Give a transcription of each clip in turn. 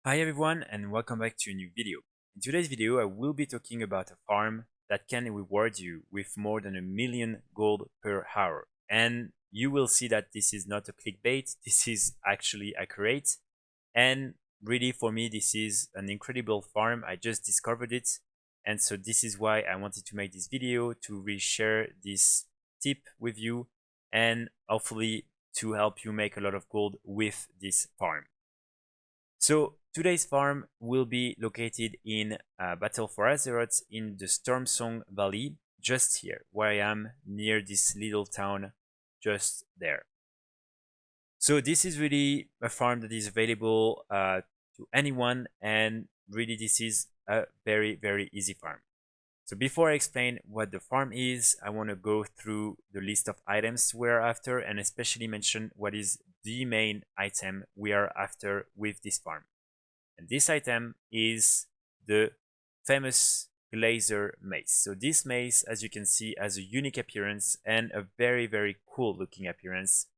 Hi everyone and welcome back to a new video. In today's video I will be talking about a farm that can reward you with more than 1,000,000 gold per hour. And you will see that this is not a clickbait, this is actually accurate. And really for me this is an incredible farm, I just discovered it. And so this is why I wanted to make this video to reshare this tip with you and hopefully to help you make a lot of gold with this farm. So today's farm will be located in Battle for Azeroth in the Stormsong Valley, just here, where I am near this little town just there. So this is really a farm that is available to anyone, and really this is a very easy farm. So before I explain what the farm is, I want to go through the list of items we are after and especially mention what is the main item we are after with this farm. And this item is the famous Glazer mace. So this mace, as you can see, has a unique appearance and a very cool looking appearance.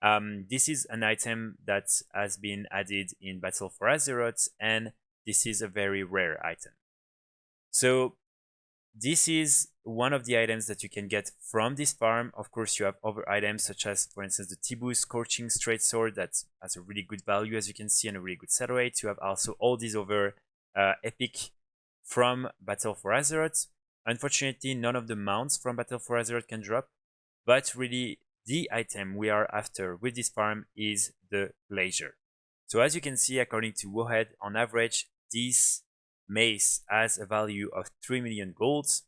This is an item that has been added in Battle for Azeroth, and this is a very rare item. So this is one of the items that you can get from this farm. Of course, you have other items such as, for instance, the Tibu Scorching Straight Sword that has a really good value, as you can see, and a really good set rate. You have also all these other epic from Battle for Azeroth. Unfortunately, none of the mounts from Battle for Azeroth can drop, but really the item we are after with this farm is the Glazer. So as you can see, according to WoW, on average, this mace has a value of 3,000,000 golds.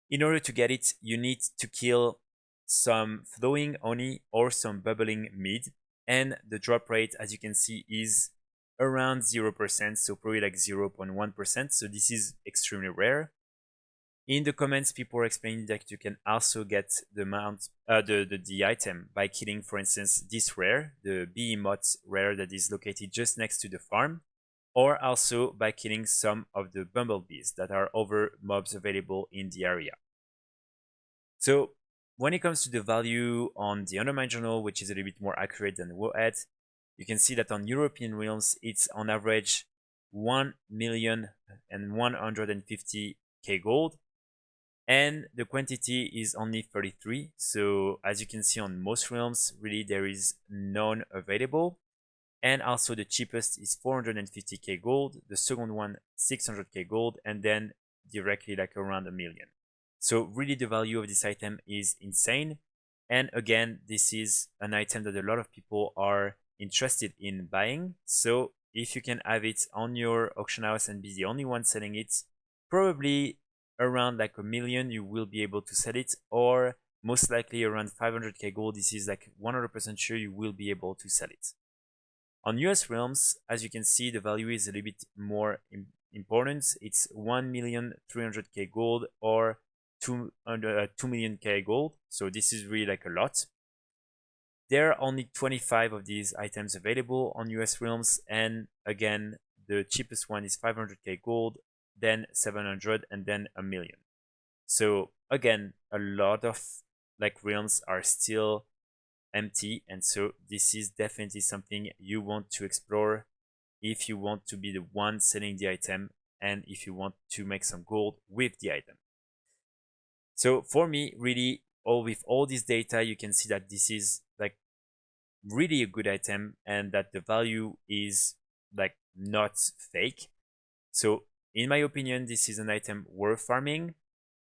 In order to get it, you need to kill some flowing oni or some bubbling mid, and the drop rate, as you can see, is around 0%, so probably like 0.1%, so this is extremely rare. In the comments, people are explaining that you can also get the mount, the item by killing, for instance, this rare, the Behemoth rare that is located just next to the farm, or also by killing some of the bumblebees that are other mobs available in the area. So when it comes to the value on the Undermine Journal, which is a little bit more accurate than WoW, you can see that on European realms, it's on average 1,150,000 gold, and the quantity is only 33. So as you can see on most realms, really there is none available. And also the cheapest is 450,000 gold, the second one 600,000 gold, and then directly like around 1,000,000. So really the value of this item is insane. And again, this is an item that a lot of people are interested in buying. So if you can have it on your auction house and be the only one selling it, probably around like 1,000,000 you will be able to sell it, or most likely around 500,000 gold. This is like 100% sure you will be able to sell it. On US realms, as you can see, the value is a little bit more important. It's 1,300,000 gold or 2,000,000 gold. So this is really like a lot. There are only 25 of these items available on US realms, and again, the cheapest one is 500,000 gold, then 700, and then 1,000,000. So again, a lot of like realms are still empty, and so this is definitely something you want to explore if you want to be the one selling the item and if you want to make some gold with the item. So for me, really, with all this data, you can see that this is like really a good item and that the value is like not fake. So in my opinion, this is an item worth farming,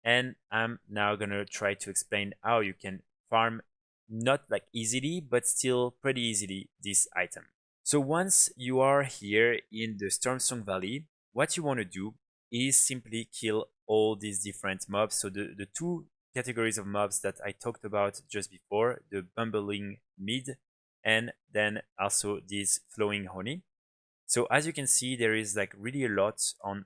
and I'm now gonna try to explain how you can farm not like easily, but still pretty easily this item. So once you are here in the Stormsong Valley, what you want to do is simply kill all these different mobs. So the two categories of mobs that I talked about just before, the bumbling mid, and then also this flowing honey. So as you can see, there is like really a lot on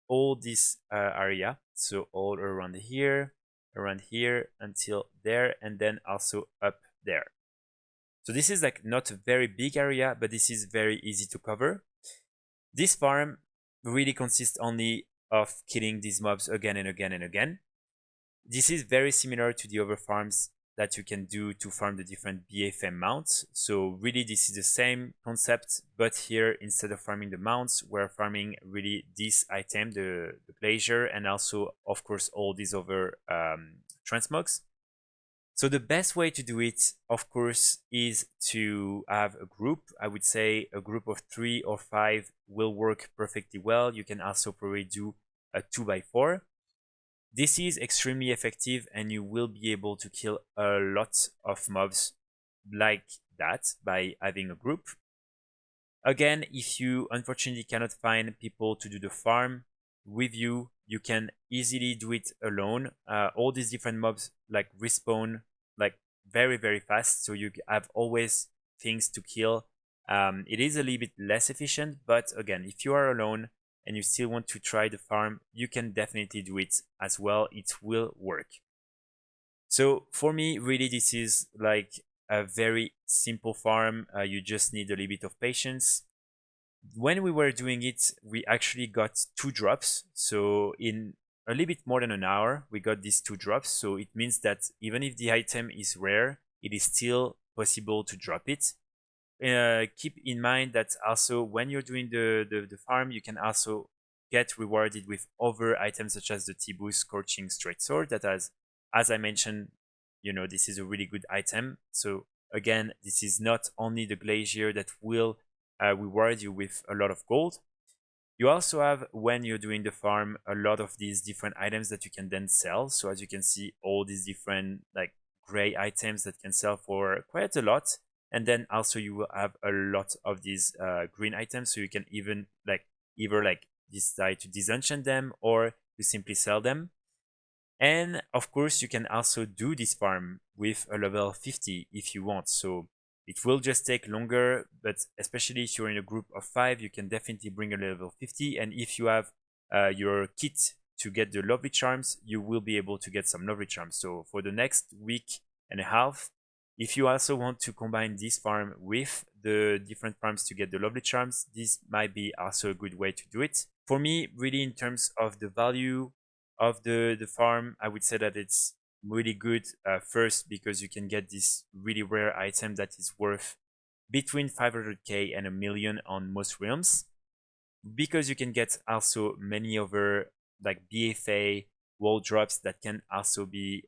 all this area. So all around here, until there, and then also up there. So this is like not a very big area, but this is very easy to cover. This farm really consists only of killing these mobs again and again and again. This is very similar to the other farms that you can do to farm the different BFM mounts. So really this is the same concept, but here instead of farming the mounts, we're farming really this item, the Glazer, and also of course all these other transmogs. So the best way to do it, of course, is to have a group. I would say a group of 3 or 5 will work perfectly well. You can also probably do a 2x4. This is extremely effective and you will be able to kill a lot of mobs like that by having a group. Again, if you unfortunately cannot find people to do the farm with you, you can easily do it alone. All these different mobs like respawn like very fast, so you have always things to kill. It is a little bit less efficient, but again, if you are alone and you still want to try the farm, you can definitely do it as well. It will work. So for me, really, this is like a very simple farm. You just need a little bit of patience. When we were doing it, we actually got 2 drops. So in a little bit more than an hour, we got these 2 drops. So it means that even if the item is rare, it is still possible to drop it. Keep in mind that also when you're doing the farm, you can also get rewarded with other items such as the T-Boost Scorching Straight Sword that as I mentioned, this is a really good item. So again, this is not only the Glazier that will reward you with a lot of gold. You also have, when you're doing the farm, a lot of these different items that you can then sell. So as you can see, all these different like gray items that can sell for quite a lot. And then also you will have a lot of these green items. So you can even either decide to disenchant them or to simply sell them. And of course, you can also do this farm with a level 50 if you want. So it will just take longer, but especially if you're in a group of 5, you can definitely bring a level 50. And if you have your kit to get the lovely charms, you will be able to get some lovely charms. So for the next week and a half, if you also want to combine this farm with the different farms to get the lovely charms, this might be also a good way to do it. For me, really, in terms of the value of the farm, I would say that it's really good. First, because you can get this really rare item that is worth between 500k and a million on most realms. Because you can get also many other like BFA wall drops that can also be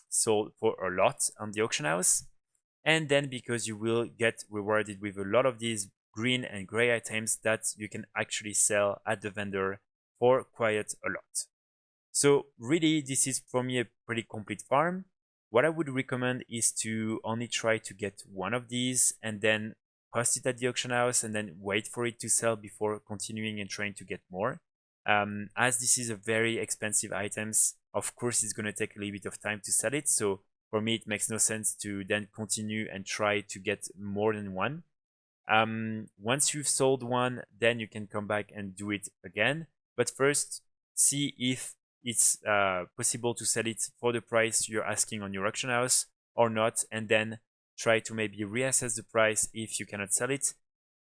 sold for a lot on the auction house. And then because you will get rewarded with a lot of these green and gray items that you can actually sell at the vendor for quite a lot. So really, this is for me a pretty complete farm. What I would recommend is to only try to get one of these and then post it at the auction house and then wait for it to sell before continuing and trying to get more. As this is a very expensive items, of course, it's going to take a little bit of time to sell it. So for me, it makes no sense to then continue and try to get more than one. Once you've sold one, then you can come back and do it again. But first, see if it's possible to sell it for the price you're asking on your auction house or not, and then try to maybe reassess the price if you cannot sell it.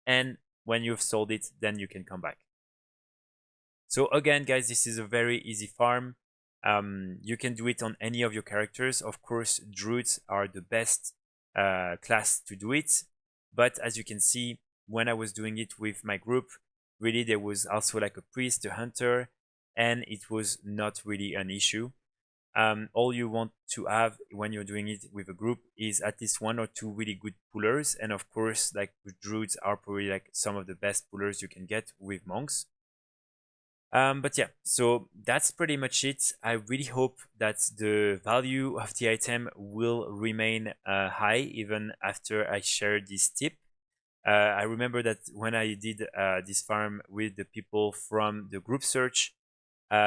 And when you've sold it, then you can come back. So again, guys, this is a very easy farm. You can do it on any of your characters. Of course, druids are the best class to do it. But as you can see, when I was doing it with my group, really there was also like a priest, a hunter, and it was not really an issue. All you want to have when you're doing it with a group is at least 1 or 2 really good pullers. And of course, like druids are probably like some of the best pullers you can get with monks. But yeah, so that's pretty much it. I really hope that the value of the item will remain high even after I share this tip. I remember that when I did this farm with the people from the group search,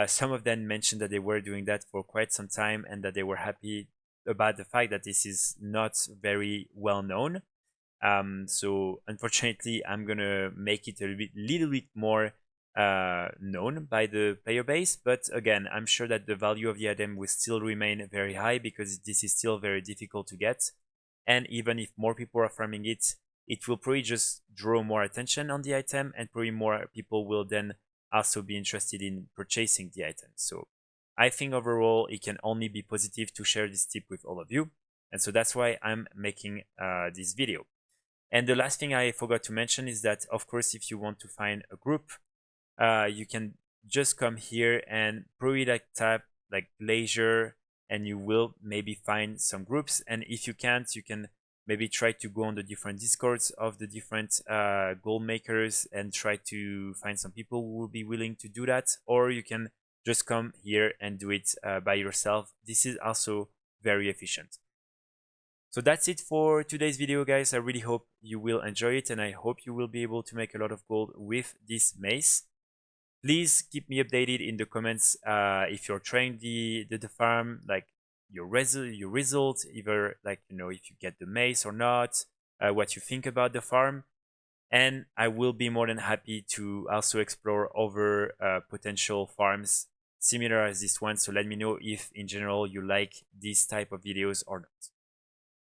some of them mentioned that they were doing that for quite some time and that they were happy about the fact that this is not very well known. So unfortunately, I'm gonna make it a little bit more known by the player base. But again, I'm sure that the value of the item will still remain very high because this is still very difficult to get. And even if more people are farming it, it will probably just draw more attention on the item, and probably more people will then also be interested in purchasing the item. So I think overall it can only be positive to share this tip with all of you. And so that's why I'm making this video. And the last thing I forgot to mention is that, of course, if you want to find a group, you can just come here and probably like type like Glazer, and you will maybe find some groups. And if you can't, you can maybe try to go on the different discords of the different gold makers and try to find some people who will be willing to do that. Or you can just come here and do it by yourself. This is also very efficient. So that's it for today's video, guys. I really hope you will enjoy it, and I hope you will be able to make a lot of gold with this mace. Please keep me updated in the comments if you're trying the farm, like your results, either like, you know, if you get the mace or not, what you think about the farm. And I will be more than happy to also explore other potential farms similar as this one. So let me know if in general you like this type of videos or not.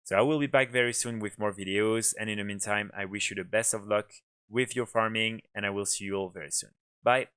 So I will be back very soon with more videos, and in the meantime, I wish you the best of luck with your farming, and I will see you all very soon. Bye!